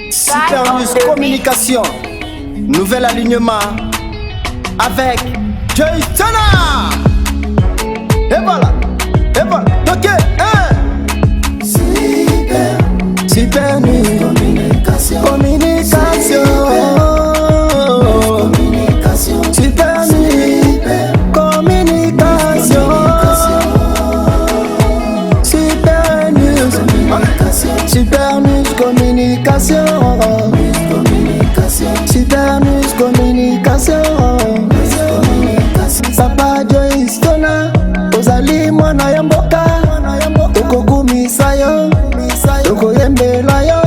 Super News Communication. Nouvel alignement avec Joytona. Et voilà. Ok, Super News Communication. Super News Communication. Super News Communication. Super News Communication. Papa Joytona, ozali mwana ya mboka, okogumisa yo, okoyembela yo.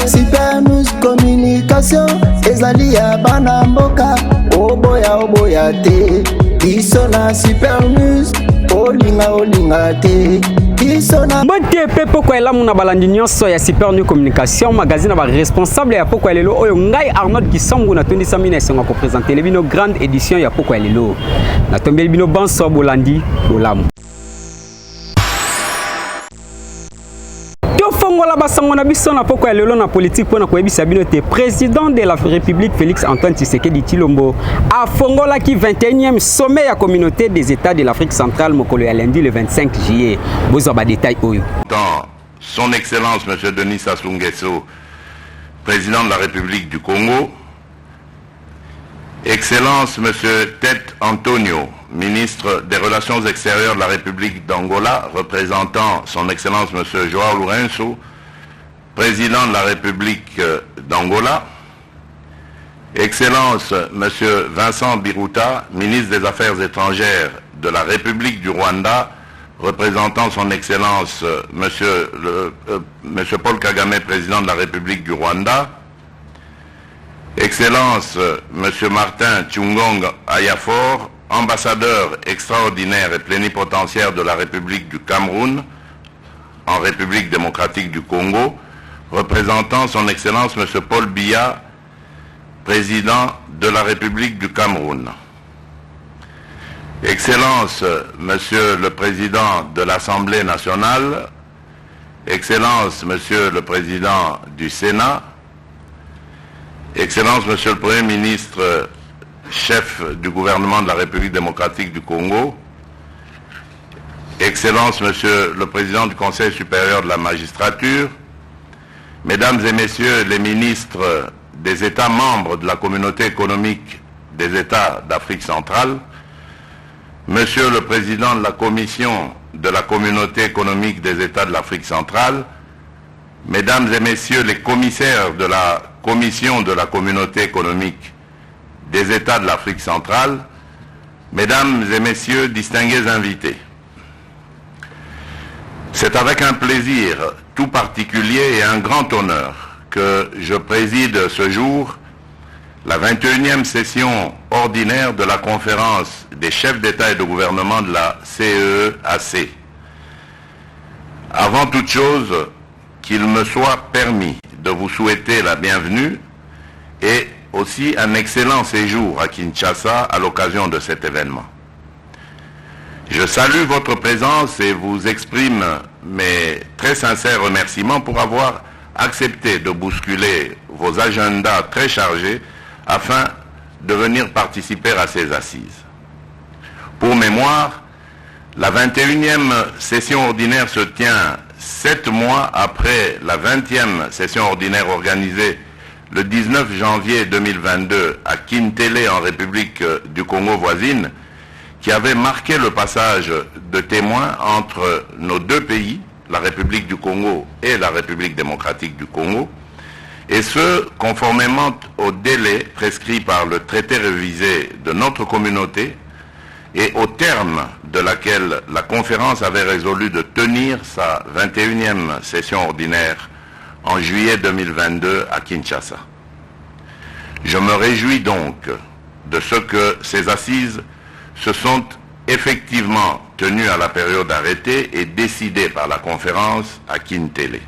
Super News Communication, ezali ya bana mboka, oboya te, biso na Super News, olinga te. Bonne pepo kwa elamu na balandi nyonso ya Super News Communication magazine ba responsable ya poko lelo oyo ngai Arnold Kisongo na tondisa mina esenga ko présenter lebino grande édition ya poko lelo na tombeli bino banso bolandi olamu fongola basango na biso na poko lelo na politique pona ko ebisa bino te président de la République Félix Antoine Tshisekedi Tshilombo a fongola ki 21e sommet ya communauté des États de l'Afrique centrale mokolo ya lundi le 25 juillet bozo ba détail oyo dans son excellence monsieur Denis Sassou Nguesso président de la République du Congo, excellence monsieur Tete Antonio ministre des Relations extérieures de la République d'Angola, représentant son Excellence M. João Lourenço, président de la République d'Angola, Excellence M. Vincent Biruta, ministre des Affaires étrangères de la République du Rwanda, représentant son Excellence M. Paul Kagame, président de la République du Rwanda, Excellence M. Martin Tshungong Ayafor, ambassadeur extraordinaire et plénipotentiaire de la République du Cameroun en République démocratique du Congo, représentant son Excellence M. Paul Biya, président de la République du Cameroun. Excellence Monsieur le Président de l'Assemblée nationale, Excellence Monsieur le Président du Sénat, Excellence Monsieur le Premier ministre, chef du gouvernement de la République démocratique du Congo, Excellence Monsieur le Président du Conseil supérieur de la magistrature, Mesdames et Messieurs les ministres des États membres de la communauté économique des États d'Afrique centrale, Monsieur le Président de la Commission de la communauté économique des États de l'Afrique centrale, Mesdames et Messieurs les commissaires de la Commission de la communauté économique des États de l'Afrique centrale, Mesdames et Messieurs distingués invités. C'est avec un plaisir tout particulier et un grand honneur que je préside ce jour la 21e session ordinaire de la conférence des chefs d'État et de gouvernement de la CEEAC. Avant toute chose, qu'il me soit permis de vous souhaiter la bienvenue et aussi un excellent séjour à Kinshasa à l'occasion de cet événement. Je salue votre présence et vous exprime mes très sincères remerciements pour avoir accepté de bousculer vos agendas très chargés afin de venir participer à ces assises. Pour mémoire, la 21e session ordinaire se tient 7 mois après la 20e session ordinaire organisée le 19 janvier 2022 à Kintele en République du Congo voisine, qui avait marqué le passage de témoins entre nos deux pays, la République du Congo et la République démocratique du Congo, et ce, conformément au délai prescrit par le traité révisé de notre communauté et au terme de laquelle la conférence avait résolu de tenir sa 21e session ordinaire en juillet 2022 à Kinshasa. Je me réjouis donc de ce que ces assises se sont effectivement tenues à la période arrêtée et décidées par la conférence à Kintele.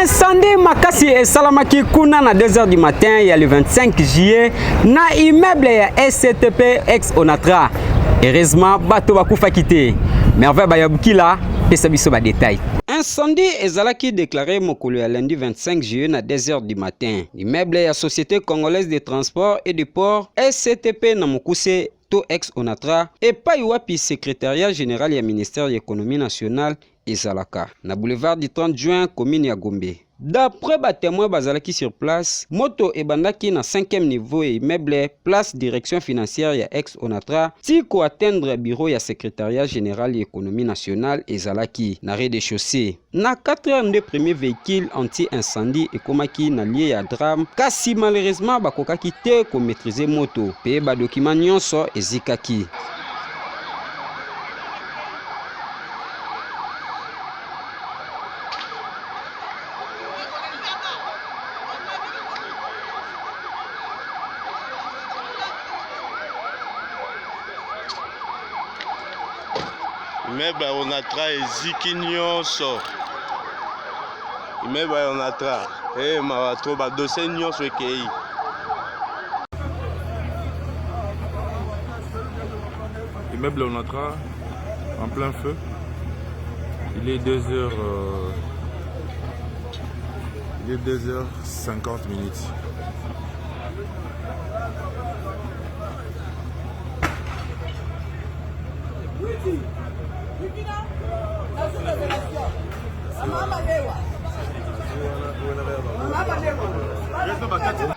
Incendie makasi esalamaki kuna na 2h du matin il y a le 25 juillet na immeuble ya SCTP ex Onatra. Heureusement bato bakufa kité. Merveille bayabukila pesa biso ba détail. Incendie ezalaki déclaré mokolo ya lundi 25 juillet à 2h du matin. L'immeuble ya Société Congolaise de Transport et de Port SCTP na Mukuse to ex Onatra et pas wapi secrétariat général ya ministère de l'économie nationale ezalaka na boulevard du 30 juin commune ya Gombe. D'après les témoins bazalaki sur place, moto ebandaki na 5e niveau et immeuble place direction financière ya ex Onatra tiko atteindre bureau ya secrétariat général de l'économie nationale ezalaki na rez-de-chaussée. Na 4 premier véhicule anti-incendie ekomaki na lieu ya drame kasi malheureusement bakokaki te ko maîtriser moto pe ba document nyonso ezikaki. Immeuble Onatra eziki nyonso. Immeuble Onatra mabato dossier nyonso ekei. Immeuble Onatra en plein feu. Il est 2h. Il est 2h50 minutes.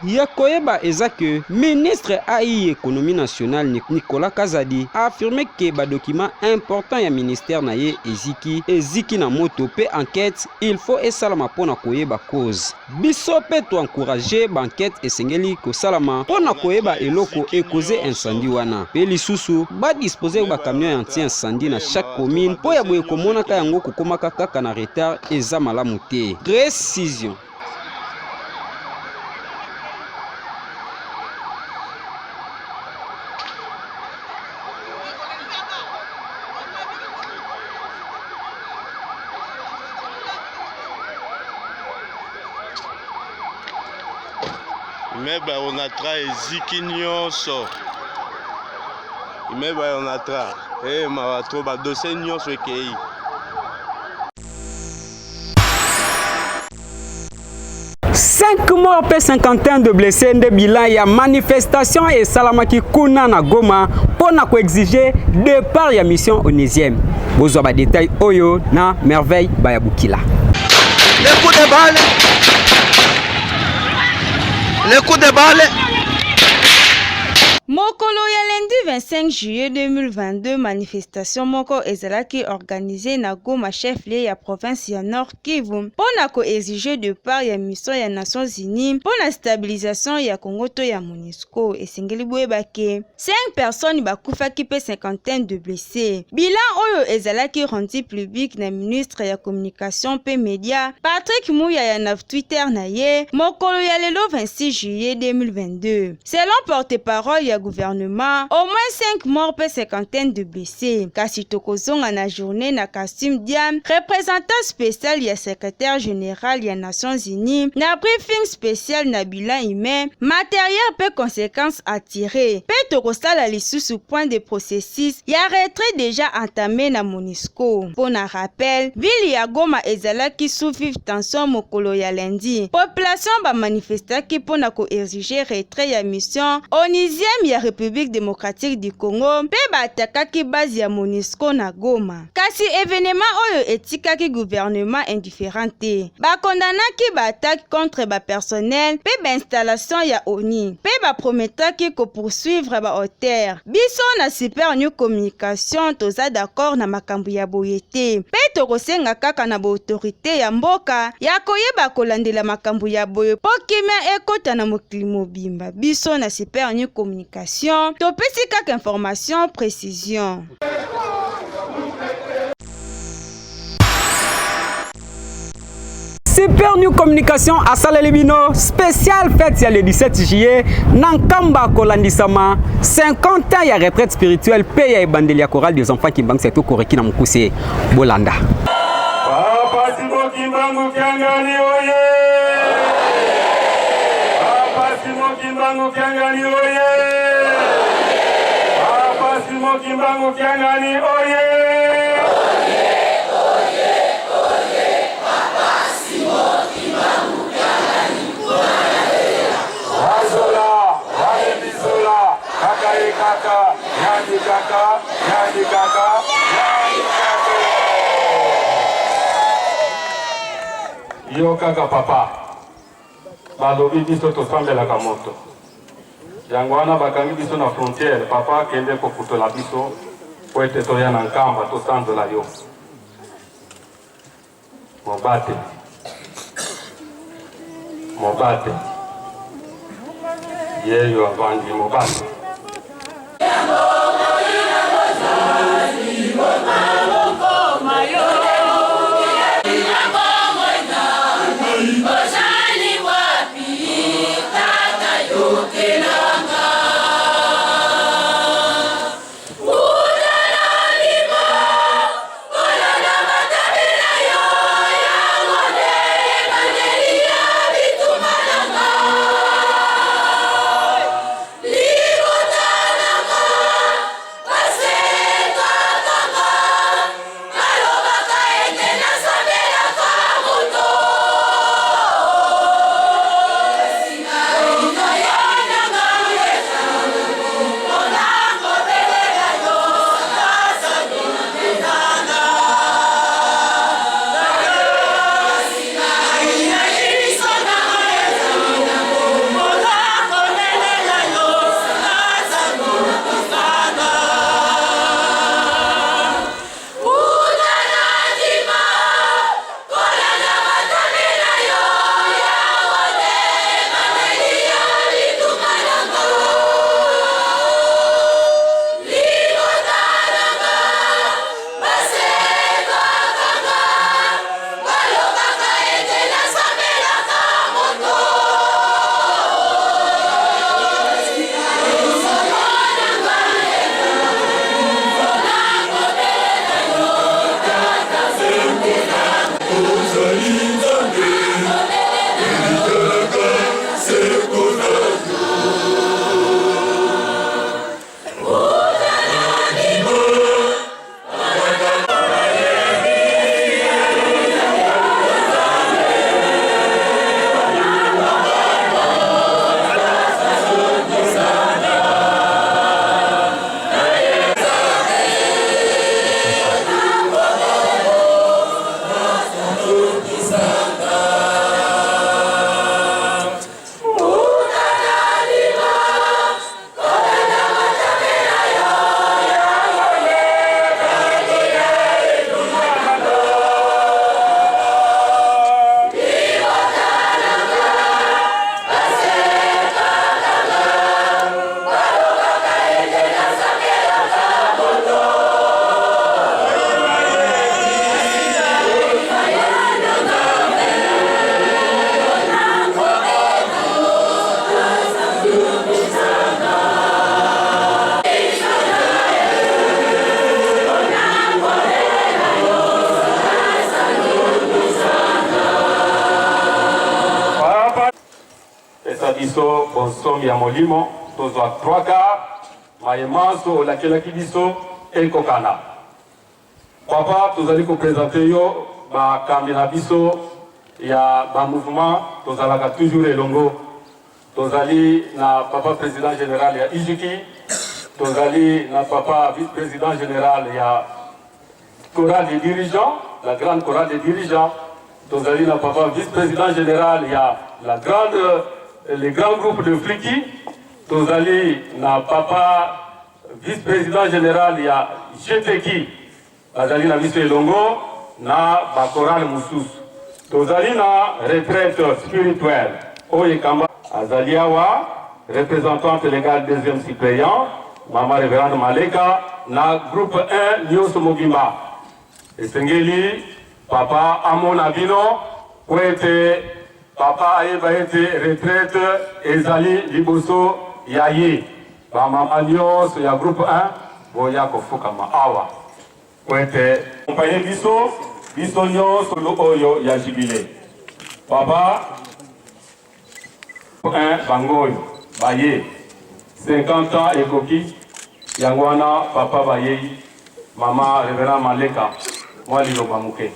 Yakoyeba ezake ministre AI économie nationale Nicolas Kazadi a affirmé que ba document important ya ministère na ye eziki na moto pe enquête il faut esalama pona koyeba cause. Biso pe to encourager ba enquête esengeli ko salama pona koyeba eloko e causer incendie wana. Pe lisusu ba disposer ba camion anti-incendie na chaque commune po ya boye komona ka yango kokomaka kaka na retard eza malamu te. Précision. Immeuble Onatra eziki nyonso. Immeuble Onatra mabato dossier nyonso ekei. Cinq morts et 51 de blessés de bilan ya manifestation et salamaki kuna na Goma pour na ko exiger départ ya mission onésième. Bozwa ba détail oyo na merveille bayabukila. Les coups de balle. Les coups de balle. Mokolo ya lundi 25 juillet 2022, manifestation moko ezalaki organisée na Goma chef-lieu ya province ya Nord Kivu pona ko exiger de part ya mission ya Nations Unies pona stabilisation ya Congo to ya MONUSCO esengeli boyebake 5 personnes bakufaki pe 50 de blessés. Bilan oyo ezalaki rendu public na ministre ya communication pe média Patrick Mouya ya na Twitter na ye mokolo ya lelo 26 juillet 2022. Selon porte-parole ya gouvernement, au moins 5 morts et 50 de blessés. Kasi tokozonga na journée na Kassim Diam, représentant spécial ya secrétaire général ya Nations Unies, na briefing spécial na bilan humain, matériel pe conséquences à tirer. Pe tokosala lisusu point de processus ya retrait déjà entamé na MONUSCO. Pour na rappel, ville ya Goma ezalaki sous vive tension mokolo ya lundi. Population ba manifestaki pour na ko exiger retrait ya mission onésième ya République démocratique du Congo pe batakaki base ya MONUSCO na Goma. Kasi événement oyo etikaki gouvernement indifférent te. Bakondanaki battaque contre ba personnel pe ba installation ya ONU. Pe ba prometaki ko poursuivre ba auteur. Biso na super new communication toza d'accord na makambo ya boyete. Pe tokosenga kaka na ba autorité ya mboka ya koyeba kolandela makambo ya boye po kimia ekota na mokili mobimba. Biso na super new communication topesi kaka information précision. Super New Communication à Salelibino, spécial fête le 17 juillet, Nankamba Kolandisama, 50 ans ya retraite spirituelle, paye et bandelia chorale des enfants qui banque c'est tout koreki na mukuse Bolanda. Papa Simon Kimbangu Kiangali oye. Papa Simon Kimbangu Kiangali oye. Papa Simon Kimbangu Kiangali oye. yo kaka papa balobi biso tosambelaka moto yango wana bakangi biso na frontière papa kende kofutola biso po ete toya na nkamba tosanzola yo mobate yeyo avandi mobate biso bonsomi ya molimo tozwa 3 quarts mayemanso olakelaki biso ekokana papa tozali kopresente yo bakambi na biso ya bamouvement tozalaka toujours elongo tozali na papa président général ya IJUKI tozali na papa vice-président général ya chorale des dirigeants la grande chorale des dirigeants tozali na papa vice-président général ya la grande les grands groupes de Fliki tozali na papa vice-président général ya GTK bazali na biso elongo na bakorale mususu tozali na retraite spirituelle oyo ekamba azali awa représentante légale deuxième suppléant mama révérende Maleka na groupe 1 nyonso mobimba esengeli papa amona bino po ete papa ayeba ete retraite ezali liboso ya ye bamama nyonso ya groupe 1 boya kofukama awa po ete kompanye biso nyonso oyo ya jibile papa 1 bangoyo baye 50 ans ekoki yango wana papa bayei mama révérend Maleka mwa liloba moke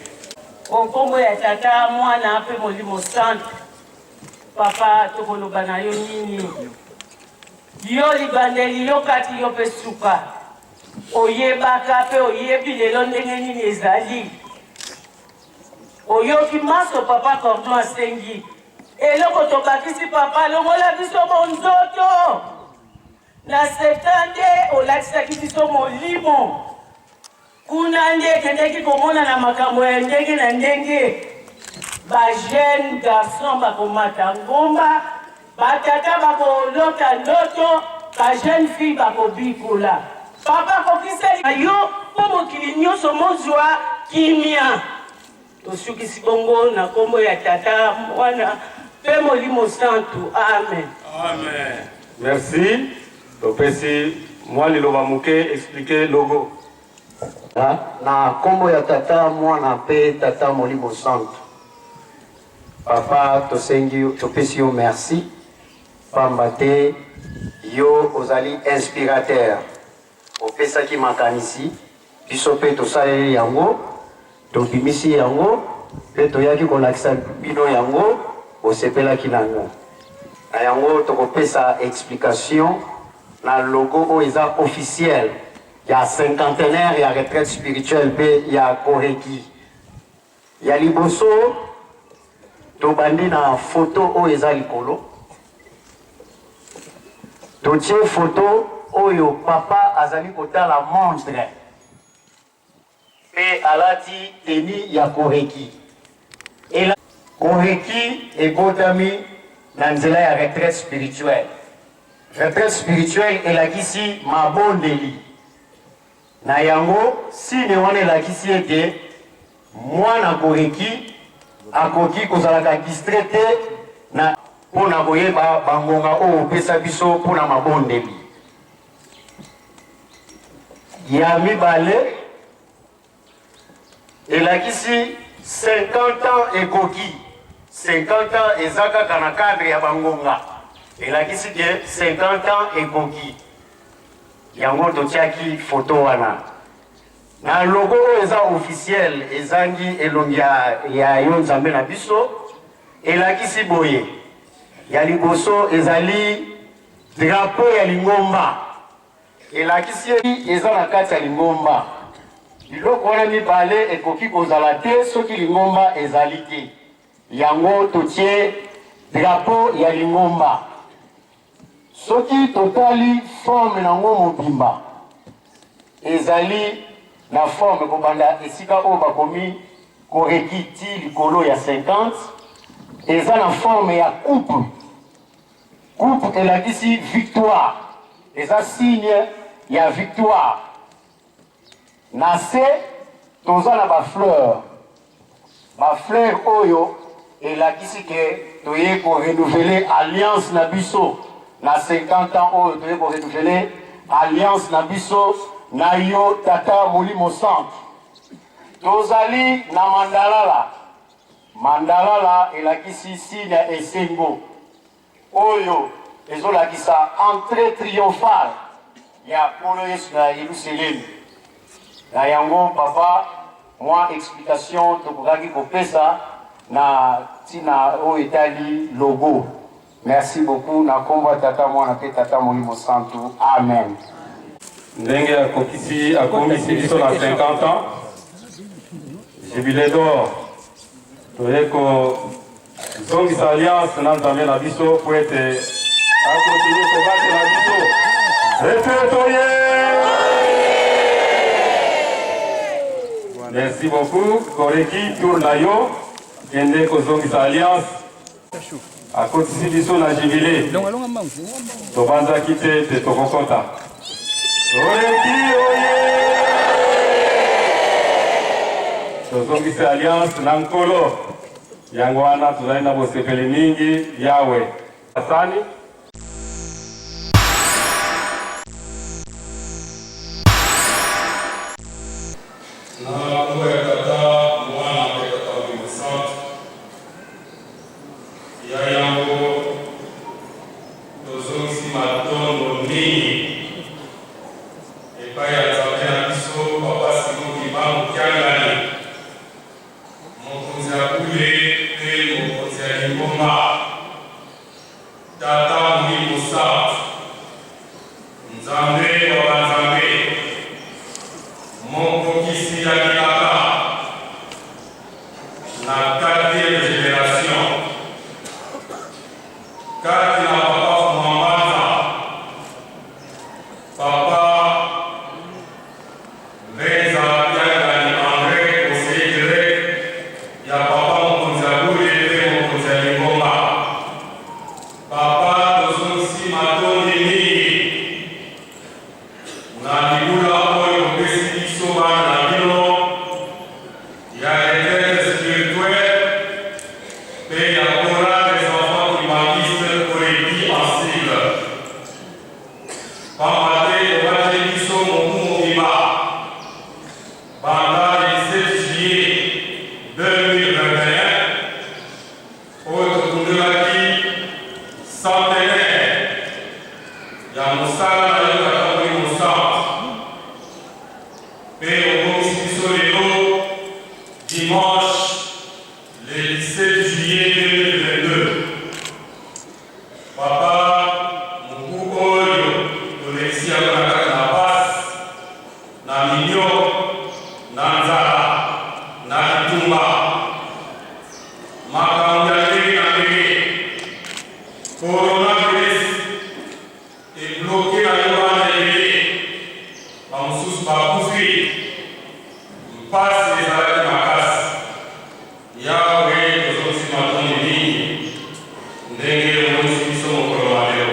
okombo ya tata mwana mpe molimo centre papa tokoloba na yo nini yo libandeli yo kati yo mpe suka oyebaka mpe oyebi lelo ndenge nini ezali oyoki maso papa cordon asengi eloko tobakisi papa longola biso bonzoto na septande olatisaki biso molimo kuna nde ekendeki komona na makambo ya ndenge na ndenge bajeune garçon bakomata ngomba batata bakolota ndoto bajeune fille bakobikola papa kokiseli yo mpo mokili nyonso mozwa kimia tosukisi bongo na kombo ya tata mwana mpe molimo santu amen. Amen. Merci. Topesi moi liloba muke expliquer logo. Na kombo ya tata mwana mpe tata molimo santu. Papa tosengi topesi yo merci. Pamba te yo ozali inspirateur. Opesaki makanisi biso mpe tosaleli yango tobimisi yango mpe toyaki kolakisa bino yango osepelaki nango na yango tokopesa explication na logo oyo eza officiel ya cinquantenaire ya retraite spirituelle mpe ya koreki ya liboso tobandi na foto oyo eza likolo totie foto oyo papa azali kotala montre pe alati teni ya koreki koreki ebotami na nzela ya retraite spirituelle. Retraite spirituelle elakisi mabondeli na yango sine wana elakisi ete mwana koreki akoki kozalaka distre te na mpona koyeba bangonga oyo opesa biso mpona mabondeli ya mibale elakisi 50 ans ekoki 50 ans eza kaka na cadre ya bangonga elakisi ke 50 ans ekoki yango totiaki foto wana na logo oyo eza officiel ezangi elongi ya yo nzambe na biso elakisi boye ya liboso ezali drapeau ya lingomba elakisi eza na kati ya lingomba biloko wana mibale ekoki kozala te soki lingomba ezali te yango totie drapeau ya lingomba soki totali forme nango mobimba ezali na forme kobanda esika oyo bakomi koreki ti likolo ya 50 eza na forme ya coupe coupe elakisi victoire eza signe ya victoire na se toza na bafleur oyo elakisi ke toye korenouveler alliance na biso na 50 ans oyo toye korenouveler alliance na biso na yo tata molimo centre tozali na mandalala elakisi signe ya esengo oyo ezolakisa entrée triomphale ya nkolo yesu na yerusalemu na yango papa mwa explication tokokaki kopesa na tina oyo etali logo. Merci beaucoup na kombo tata mwana pe tata molimo santu amen. Ndenge akomisi biso na 50 ans jubile d'or toye kozongisa alliance na nzambe na biso po ete akontinue kobatela biso ete toye. Merci beaucoup. Koreki tour na yo kende kozongisa alliance akotisi biso na jubile tobanzaki te tokokota koreki oye tozongisa alliance na nkolo yango wana tozali na bosepeli mingi yawe asani la 4e génération. Kati na papa Mwambata, papa Reza Yagani André Oseidre, ya papa Mkonzaburi Eve Mkonzalingoma, papa Tosunsi Matoni Mingi, na Libula Oyo Pesi Isoba na Bino, ya retraite spirituelle, pe ya Kora des enfants primatistes Korebi en sigle. Pamate Obaje Biso Mokou Mokima, Banda le 17 juillet 2021, autre Koundelaki, centenaire, ya Moussala na Yoka Kambi Moussante, pe Okomis Biso Lelo, dimanche, le 17 juillet 2022. Papa, Moukou Oyo, Tolexi Akonaka na Passe, na Mignon, na Nzala, na Itumba, Makambi Aleri na Lege, coronavirus est bloqué à Yohan Lege, Bamsous Bakoufri, Passe les arrêts de Makas, Yahweh, Tozosi Matoni Mini, Ndenge Moïse Biso Mokolomabeo.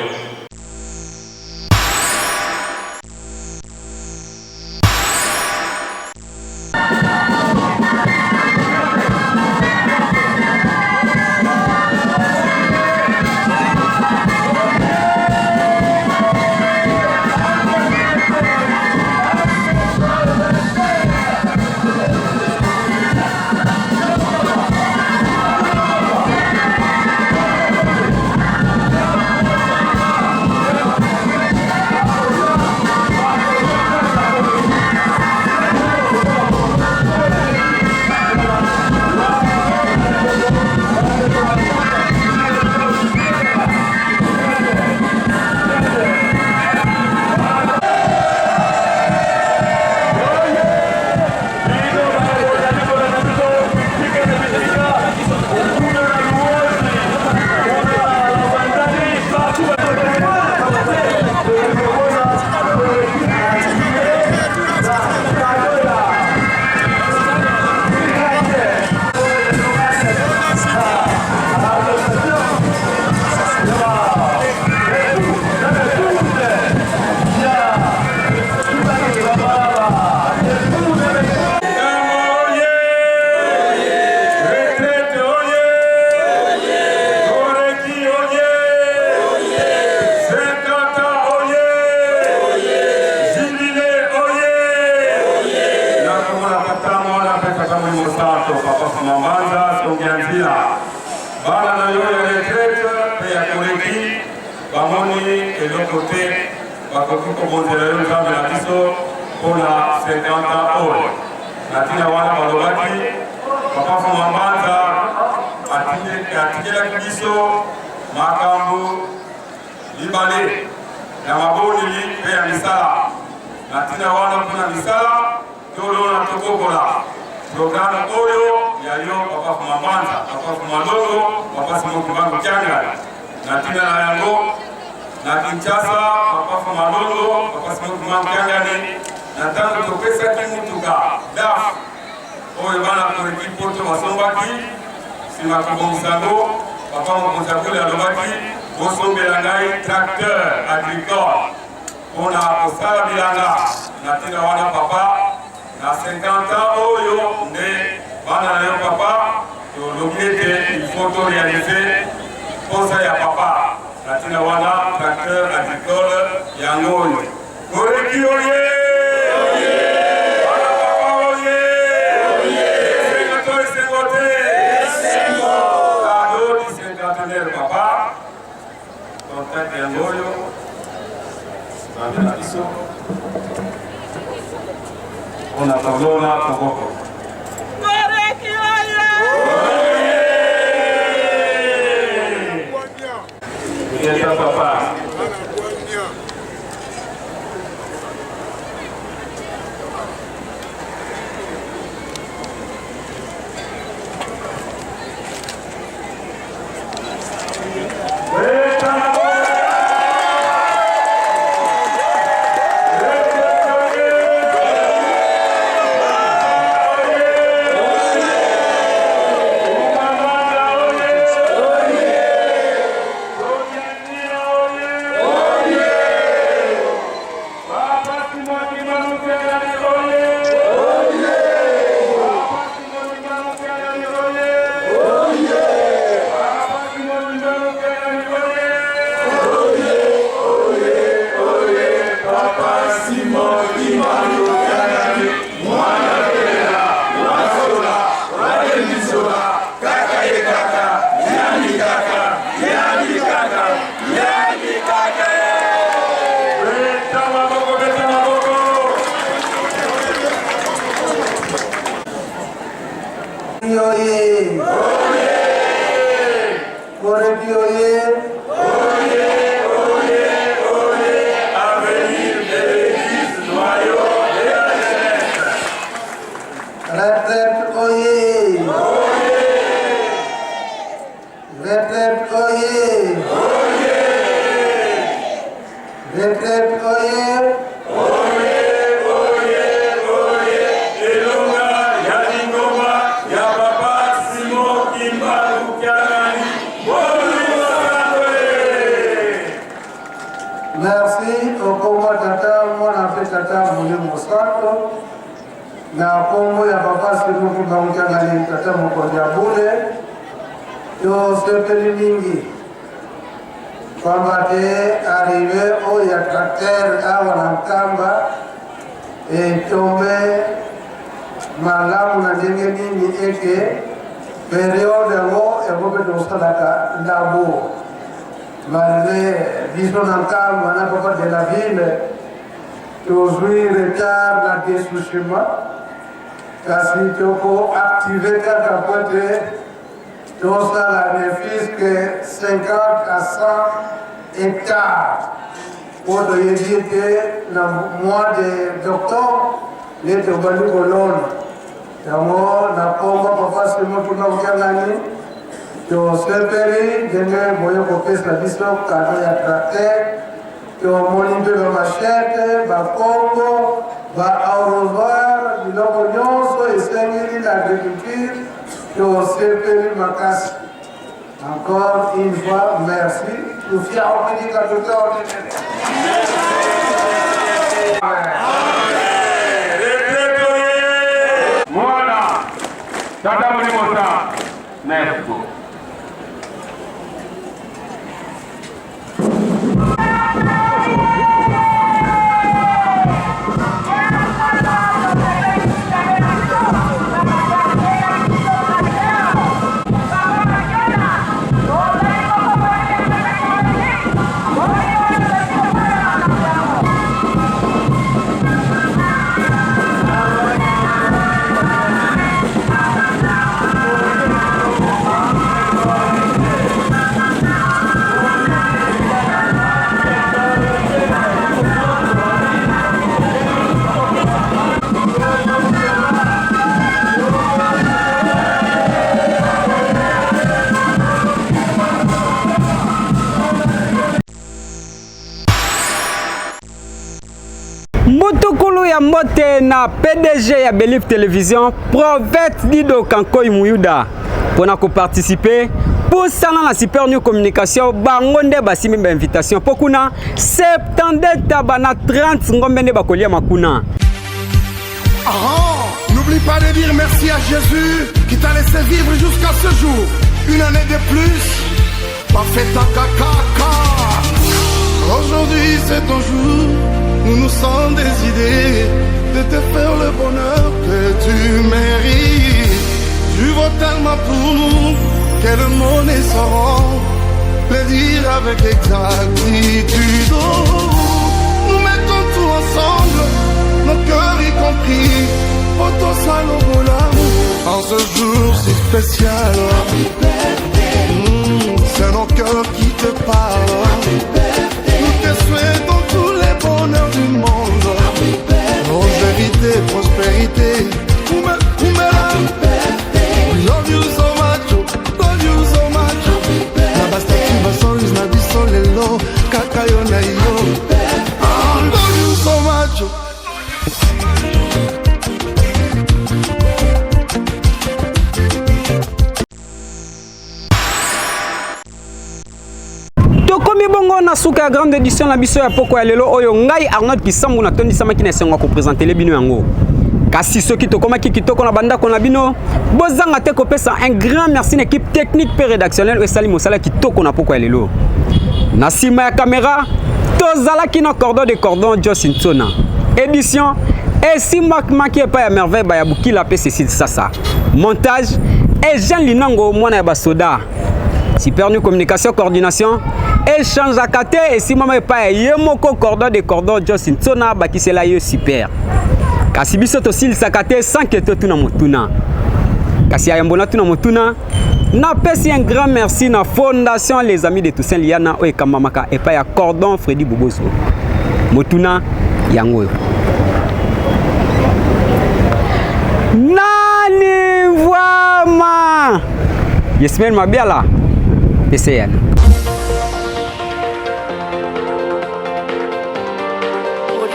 On attendons là pour papa. Kati oye. Oye, oye, oye, avenir de l'église noyau de la jeunesse. Retraite oye. Oye. Retraite oye. Oye. Retraite oye. Merci au Congo Tata, mon appel Tata Moulé Moscato. Na Congo ya papa simu kubaunja ngani Tata Mokondi Abule. Yo sepeli mingi. Kwamba te arrivé au ya tracteur awa na mkamba. Tombe malamu na jenge mingi eke. Période ngo ekope dosalaka ndabo. Malgré l'isonantame, on n'a pas de la ville, aujourd'hui retard la dessouchement, parce qu'il faut activer quelques points, tout ça la bénéfice que 50 à 100 hectares. Pour dire que dans le mois d'octobre, les Tobani Colonne, dans la Congo, papa, c'est moi qui m'a gagné. To sepeli denge moyo kopesa biso kado ya tracteur to moni mpe bamachete bakongo baarrosoir biloko nyonso esengeli l'agriculture to sepeli makasi. Encore une fois, merci. Tufia opedika tutaonenene. Mwana Tata Mulimosa. Merci beaucoup. Mutukulu ya mbote na PDG ya Believe Television, Prophète Dido Kankoy Muyuda, pour na participer pour ça na Super New Communication bangonde basimi ba invitation pokuna 70 tabana 30 ngombene bakolia makuna. N'oublie pas de dire merci à Jésus qui t'a laissé vivre jusqu'à ce jour. Une année de plus, pas fait ta caca. Aujourd'hui c'est ton jour. Nous nous sommes décidés de te faire le bonheur que tu mérites. Tu vaux tellement pour nous que le monde ne saura le dire avec exactitude. Nous mettons tout ensemble, nos cœurs y compris, pour ton salon en ce jour si spécial. C'est nos cœurs qui te parlent. Nous te souhaitons tous les bonheurs du monde. Longévité, prospérité. Love you so much, love you so much. Na basta kiba songs na biso lelo, kakayo na yo. Love you so much. Tokomi bongo na suka ya grande édition na biso ya poko ya lelo oyo ngai Arnold Kisambu na tondi samaki na sengo ko présenter le bino yango. Kasi soki tokomaki kitoko na banda ko na bino, bozanga te kopesa un grand merci à l'équipe technique et rédactionnelle et sali mosala kitoko na poko ya lelo. Na sima ya caméra, tozalaki na cordon de cordon Josin Tsona. Édition et si maki pas ya merveille ba ya bukila pe Cécile Sassa. Montage et Jean Linango mwana ya basoda. Super New Communication Coordination échange à kate et si mama pas yemoko cordon de cordon Josin Tsona bakisela yo super. Kasi biso to sil sakate sans que to tuna motuna. Kasi ayambona tuna motuna Napesi un grand merci na fondation les amis de Toussaint Liana o ekamamaka epa ya cordon Freddy Boboso. Motuna yango. Nani Vwama. Yesmel Mabiala. PCN.